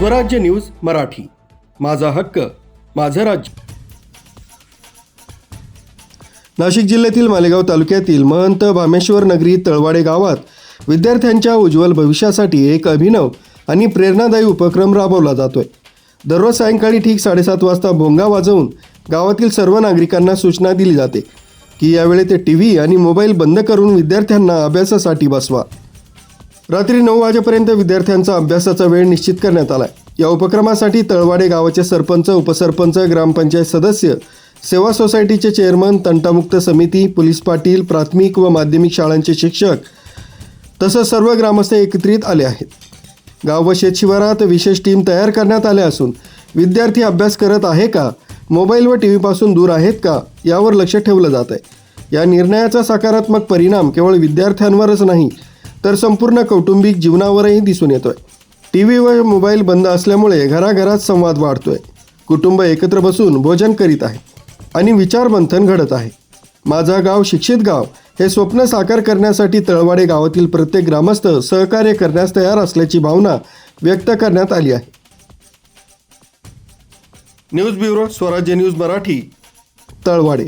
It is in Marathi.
स्वराज्य न्यूज मराठी, माझा हक्क माझं राज्य। नाशिक जिल्ह्यातील मालेगाव तालुक्यातील महंत भामेश्वर नगरी तळवाडे गावात विद्यार्थ्यांच्या उज्ज्वल भविष्यासाठी एक अभिनव आणि प्रेरणादायी उपक्रम राबवला जातोय। दररोज सायंकाळी ठीक 7:30 वाजता भोंगा वाजवून गावातील सर्व नागरिकांना सूचना दिली जाते की यावेळी ते टीव्ही आणि मोबाईल बंद करून विद्यार्थ्यांना अभ्यासासाठी बसवा। रात्री 9 वाजेपर्यंत विद्यार्थ्यांचा अभ्यासाचा वेळ निश्चित करण्यात आला आहे। या उपक्रमासाठी तळवाडे गावाचे सरपंच, उपसरपंच, ग्रामपंचायत सदस्य, सेवा सोसायटीचे चेअरमन, तंटामुक्त समिती, पोलीस पाटील, प्राथमिक व माध्यमिक शाळांचे शिक्षक तसंच सर्व ग्रामस्थ एकत्रित आले आहेत। गाव व शेतशिवारात विशेष टीम तयार करण्यात आल्या असून विद्यार्थी अभ्यास करत आहे का, मोबाईल व टीव्हीपासून दूर आहेत का यावर लक्ष ठेवलं जात आहे। या निर्णयाचा सकारात्मक परिणाम केवळ विद्यार्थ्यांवरच नाही तर संपूर्ण कौटुंबिक जीवनावरही दिसून येतोय। टीव्ही व मोबाईल बंद असल्यामुळे घराघरात संवाद वाढतोय, कुटुंब एकत्र बसून भोजन करीत आहे आणि विचारमंथन घडत आहे। माझा गाव शिक्षित गाव हे स्वप्न साकार करण्यासाठी तळवाडे गावातील प्रत्येक ग्रामस्थ सहकार्य करण्यास तयार असल्याची भावना व्यक्त करण्यात आली आहे। न्यूज ब्युरो, स्वराज्य न्यूज मराठी, तळवाडे।